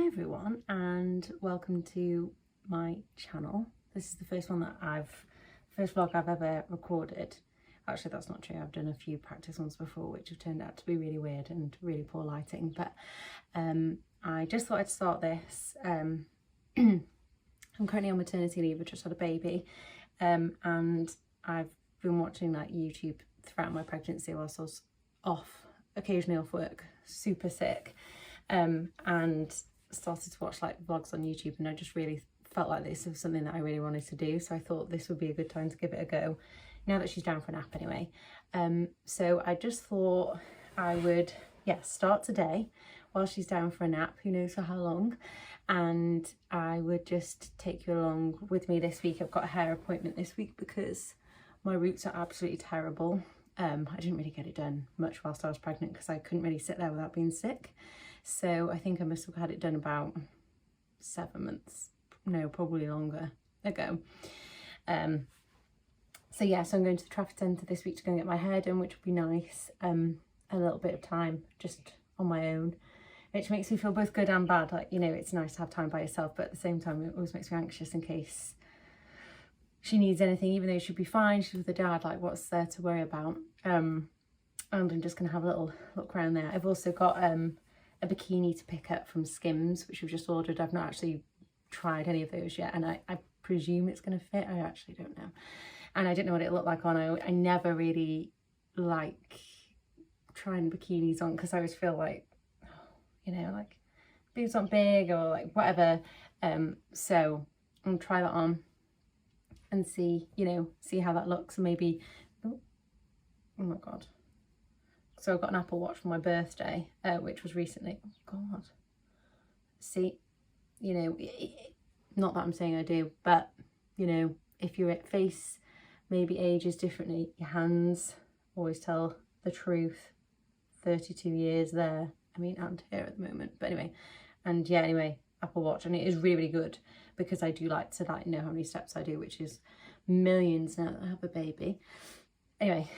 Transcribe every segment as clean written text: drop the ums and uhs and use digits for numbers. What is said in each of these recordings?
Hi everyone, and welcome to my channel. This is the first vlog I've ever recorded. Actually, that's not true. I've done a few practice ones before which have turned out to be really weird and really poor lighting, but I just thought I'd start this. I'm currently on maternity leave. I just had a baby, and I've been watching like YouTube throughout my pregnancy whilst I was occasionally off work, super sick, and started to watch like vlogs on YouTube, and I just really felt like this was something that I really wanted to do, so I thought this would be a good time to give it a go now that she's down for a nap anyway. So I just thought I would start today while she's down for a nap, who knows for how long, and I would just take you along with me this week. I've got a hair appointment this week because my roots are absolutely terrible. I didn't really get it done much whilst I was pregnant because I couldn't really sit there without being sick. So I think I must have had it done about 7 months, no, probably longer ago. So I'm going to the Trafford Centre this week to go and get my hair done, which would be nice. A little bit of time just on my own, which makes me feel both good and bad. Like, you know, it's nice to have time by yourself, but at the same time it always makes me anxious in case she needs anything, even though she'll be fine. She's with her dad, like what's there to worry about? And I'm just gonna have a little look around there. I've also got a bikini to pick up from Skims, which I've just ordered. I've not actually tried any of those yet, and I presume it's gonna fit. I actually don't know, and I didn't know what it looked like on. I never really like trying bikinis on because I always feel like, you know, like boobs aren't big or like whatever. So I'm gonna try that on and see how that looks, and maybe, oh my god. So I got an Apple Watch for my birthday, which was recently. Oh god. See, you know, not that I'm saying I do, but you know, if your face maybe ages differently, your hands always tell the truth. 32 years there. I mean, and here at the moment. But anyway, and yeah, anyway, Apple Watch, and it is really, really good because I do like to know how many steps I do, which is millions now that I have a baby. Anyway,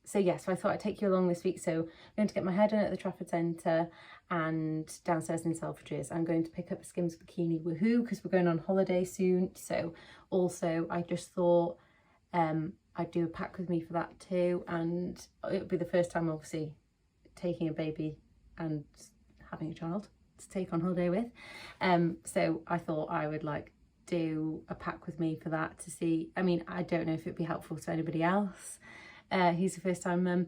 so I thought I'd take you along this week. So I'm going to get my hair done at the Trafford Centre, and downstairs in Selfridges I'm going to pick up a Skims bikini, woohoo, because we're going on holiday soon. So also I just thought I'd do a pack with me for that too, and it would be the first time obviously taking a baby and having a child to take on holiday with. So I thought I would like do a pack with me for that to see. I mean, I don't know if it'd be helpful to anybody else who's the first time mum,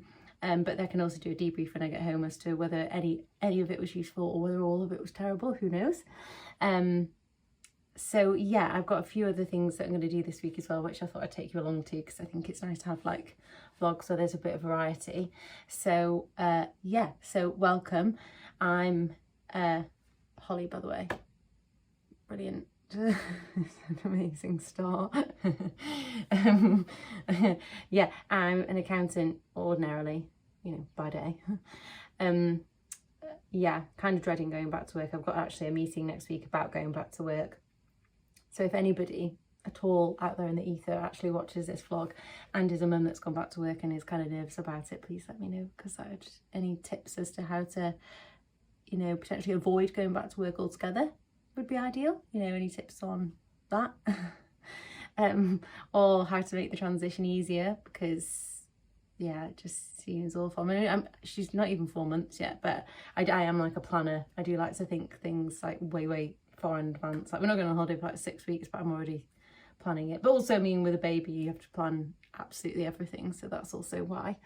but they can also do a debrief when I get home as to whether any of it was useful or whether all of it was terrible, who knows. So yeah, I've got a few other things that I'm going to do this week as well, which I thought I'd take you along to because I think it's nice to have like vlogs so there's a bit of variety. So so welcome. I'm Holly, by the way. Brilliant. It's an amazing start. Yeah, I'm an accountant ordinarily, you know, by day. Yeah, kind of dreading going back to work. I've got actually a meeting next week about going back to work. So if anybody at all out there in the ether actually watches this vlog and is a mum that's gone back to work and is kind of nervous about it, please let me know, because any tips as to how to, you know, potentially avoid going back to work altogether would be ideal. You know, any tips on that? Or how to make the transition easier, because yeah, it just seems awful. I mean, she's not even 4 months yet, but I am like a planner. I do like to think things like way far in advance. Like, we're not going on holiday for like 6 weeks, but I'm already planning it. But also, I mean, with a baby you have to plan absolutely everything, so that's also why.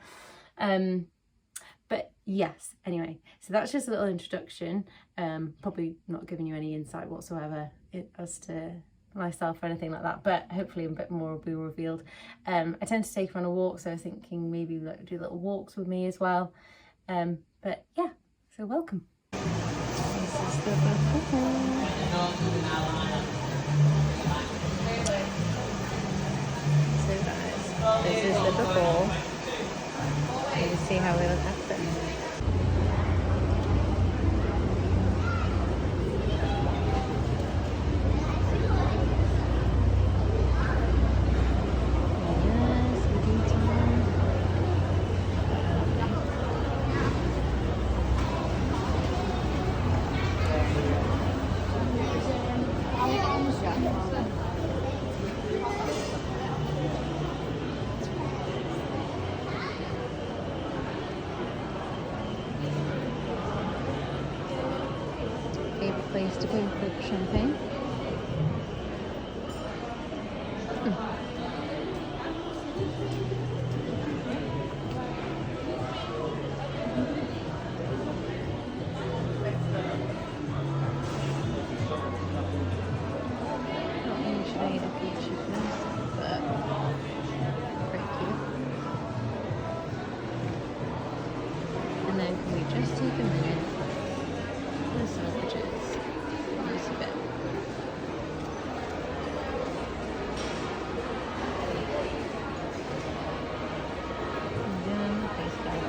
But yes, anyway, so that's just a little introduction. Probably not giving you any insight whatsoever as to myself or anything like that, but hopefully a bit more will be revealed. I tend to take her on a walk, so I was thinking maybe do little walks with me as well. But yeah, so welcome. This is the before. So guys, this is the before. You can see how we look after. place to go for champagne. Not usually a feature for this, but pretty cute. And then can we just take a minute for the sandwiches? Just a bit. And then the face bag.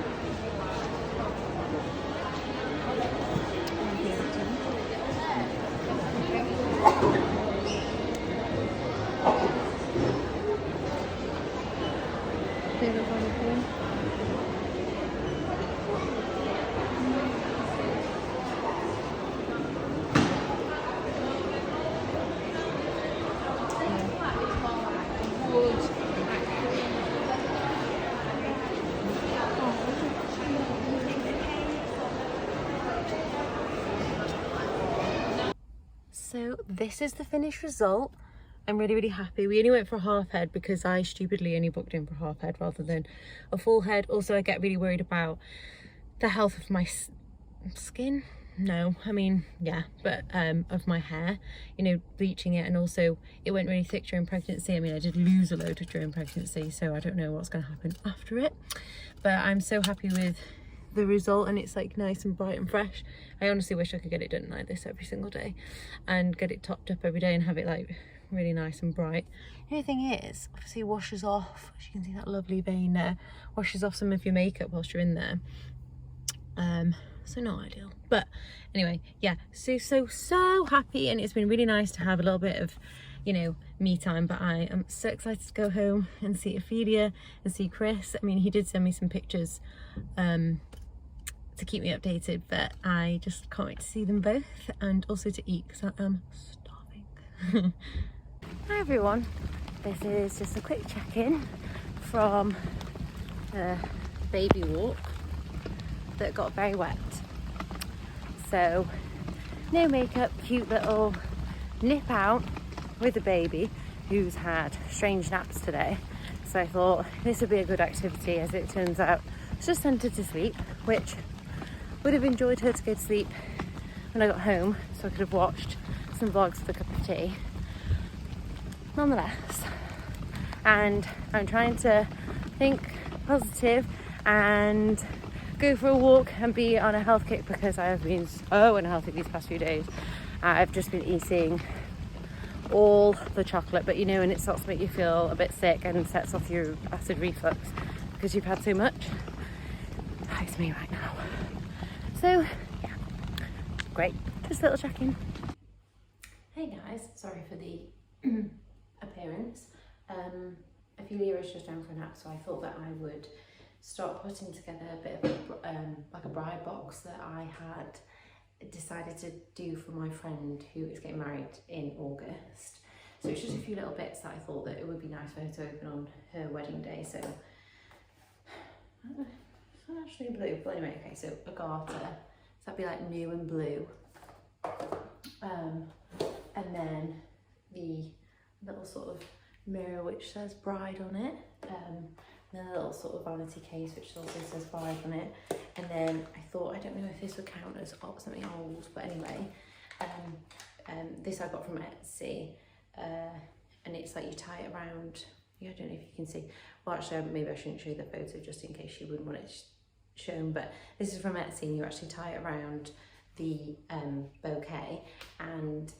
Favorite body cream? So this is the finished result. I'm really happy. We only went for a half head because I stupidly only booked in for a half head rather than a full head. Also, I get really worried about the health of my skin. No, I mean, yeah, but of my hair, you know, bleaching it. And also it went really thick during pregnancy. I mean, I did lose a load during pregnancy, so I don't know what's going to happen after it. But I'm so happy with the result, and it's like nice and bright and fresh. I honestly wish I could get it done like this every single day and get it topped up every day and have it like really nice and bright. The only thing is, obviously it washes off, as you can see that lovely vein there, washes off some of your makeup whilst you're in there. So not ideal, but anyway, yeah, so happy, and it's been really nice to have a little bit of, you know, me time. But I am so excited to go home and see Ophelia and see Chris. I mean, he did send me some pictures to keep me updated, but I just can't wait to see them both and also to eat because I am starving. Hi everyone, this is just a quick check-in from the baby walk that got very wet. So no makeup, cute little nip out with a baby who's had strange naps today. So I thought this would be a good activity. As it turns out, it's just sent her to sleep, which would have enjoyed her to go to sleep when I got home so I could have watched some vlogs with a cup of tea. Nonetheless, and I'm trying to think positive and go for a walk and be on a health kick because I have been so unhealthy these past few days. I've just been eating all the chocolate, but you know, and it starts to make you feel a bit sick and sets off your acid reflux because you've had so much. It's me right now. So yeah, great, just a little check-in. Hey guys, sorry for the appearance. Ophelia is just down for a nap, so I thought that I would start putting together a bit of like a bride box that I had decided to do for my friend who is getting married in August. So it's just a few little bits that I thought that it would be nice for her to open on her wedding day. So it's not actually blue, but anyway, okay, so a garter, so that'd be like new and blue. And then the little sort of mirror which says bride on it, and then a little sort of vanity case which also says bride on it. And then I thought, I don't know if this would count as something old, but anyway, this I got from Etsy, and it's like you tie it around, yeah, I don't know if you can see, well actually maybe I shouldn't show you the photo just in case you wouldn't want it shown, but this is from Etsy and you actually tie it around the bouquet. And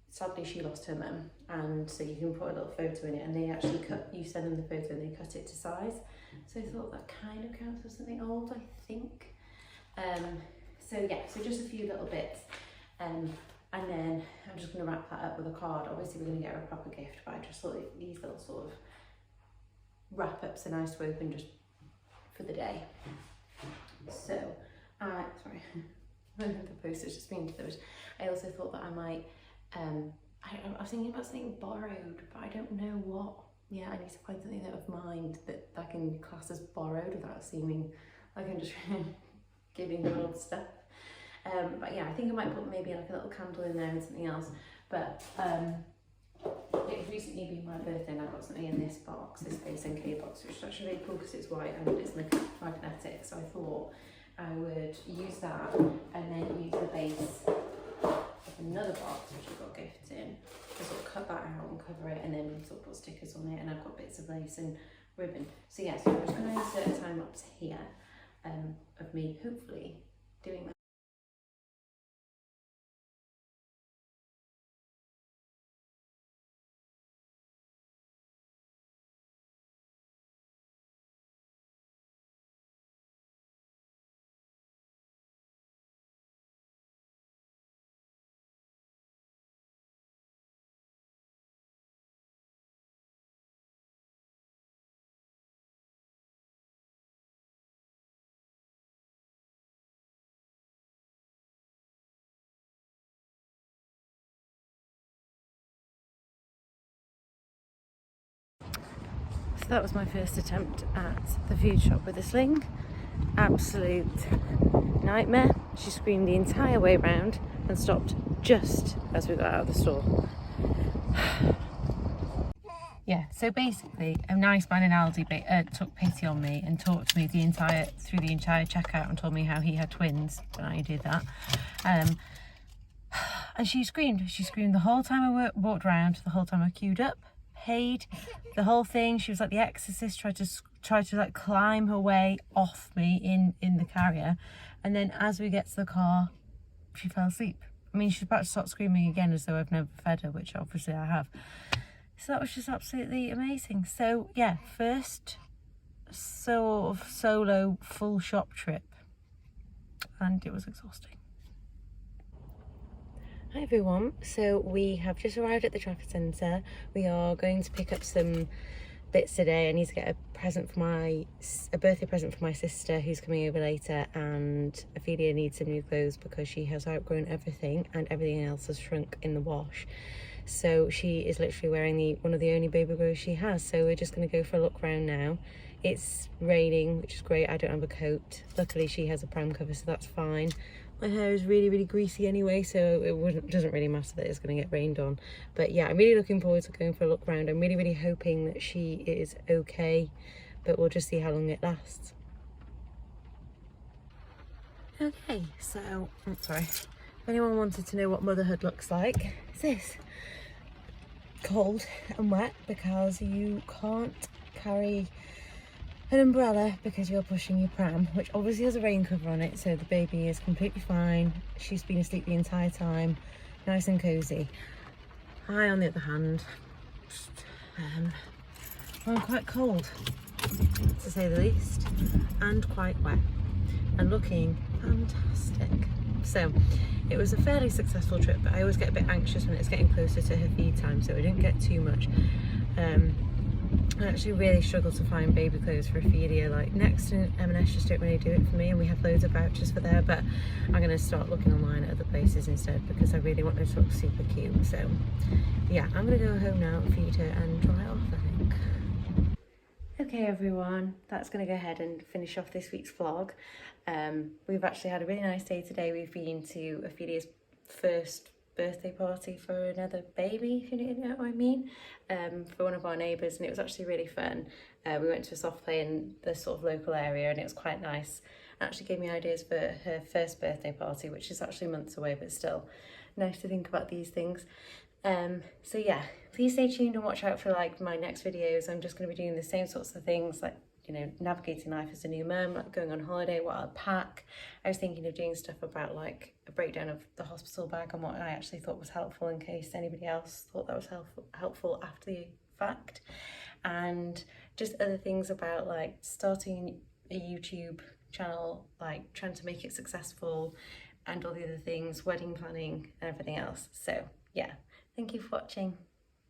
sadly she lost her mum, and so you can put a little photo in it, and they actually you send them the photo and they cut it to size. So I thought that kind of counts as something old, I think. So yeah, so just a few little bits, and then I'm just going to wrap that up with a card. Obviously we're going to get her a proper gift, but I just thought these little sort of wrap-ups are nice to open just for the day. So sorry, the post has just been delivered. I also thought that I might I was thinking about something borrowed, but I don't know what. Yeah, I need to find something of mine that I can class as borrowed without seeming like I'm just giving her old stuff. But yeah, I think I might put maybe like a little candle in there and something else. But it's recently been my birthday and I got something in this box, this SNK box, which is actually really cool because it's white and it's magnetic. So I thought I would use that and then use the base of another box which I've got gifts in to sort of cut that out and cover it, and then sort of put stickers on it, and I've got bits of lace and ribbon. So yeah, so I'm just going to insert a time lapse here of me hopefully doing that. So that was my first attempt at the food shop with a sling. Absolute nightmare. She screamed the entire way round and stopped just as we got out of the store. Yeah, so basically a nice man in Aldi took pity on me and talked to me through the entire checkout and told me how he had twins when I did that. And she screamed the whole time I walked around, the whole time I queued up, paid, the whole thing. She was like the Exorcist, tried to like climb her way off me in the carrier, and then as we get to the car, she fell asleep. I mean, she's about to start screaming again as though I've never fed her, which obviously I have. So that was just absolutely amazing. So yeah, first sort of solo full shop trip, and it was exhausting. Hi everyone, so we have just arrived at the Trafford Centre. We are going to pick up some bits today. I need to get a birthday present for my sister who's coming over later, and Ophelia needs some new clothes because she has outgrown everything and everything else has shrunk in the wash. So she is literally wearing one of the only baby clothes she has. So we're just going to go for a look around now. It's raining, which is great. I don't have a coat. Luckily she has a pram cover, so that's fine. My hair is really, really greasy anyway, so it doesn't really matter that it's going to get rained on. But yeah, I'm really looking forward to going for a look around. I'm really, really hoping that she is okay, but we'll just see how long it lasts. Okay, so, sorry. If anyone wanted to know what motherhood looks like, it's this. Cold and wet because you can't carry an umbrella because you're pushing your pram, which obviously has a rain cover on it, so the baby is completely fine. She's been asleep the entire time, nice and cozy. I, on the other hand, I'm quite cold, to say the least, and quite wet, and looking fantastic. So it was a fairly successful trip, but I always get a bit anxious when it's getting closer to her feed time, so we didn't get too much. I actually really struggle to find baby clothes for Ophelia. Like Next and M&S just don't really do it for me, and we have loads of vouchers for there, but I'm going to start looking online at other places instead because I really want her to look super cute. So yeah, I'm going to go home now, feed her and dry off, I think. Okay everyone, that's going to go ahead and finish off this week's vlog. We've actually had a really nice day today. We've been to Ophelia's first birthday party for another baby, if you know what I mean, for one of our neighbours, and it was actually really fun. We went to a soft play in the sort of local area and it was quite nice. It actually gave me ideas for her first birthday party, which is actually months away, but still nice to think about these things. So yeah, please stay tuned and watch out for like my next videos. I'm just going to be doing the same sorts of things, like, you know, navigating life as a new mum, like going on holiday, what I'll pack. I was thinking of doing stuff about like a breakdown of the hospital bag and what I actually thought was helpful in case anybody else thought that was helpful after the fact, and just other things about like starting a YouTube channel, like trying to make it successful, and all the other things, wedding planning and everything else. So yeah, thank you for watching.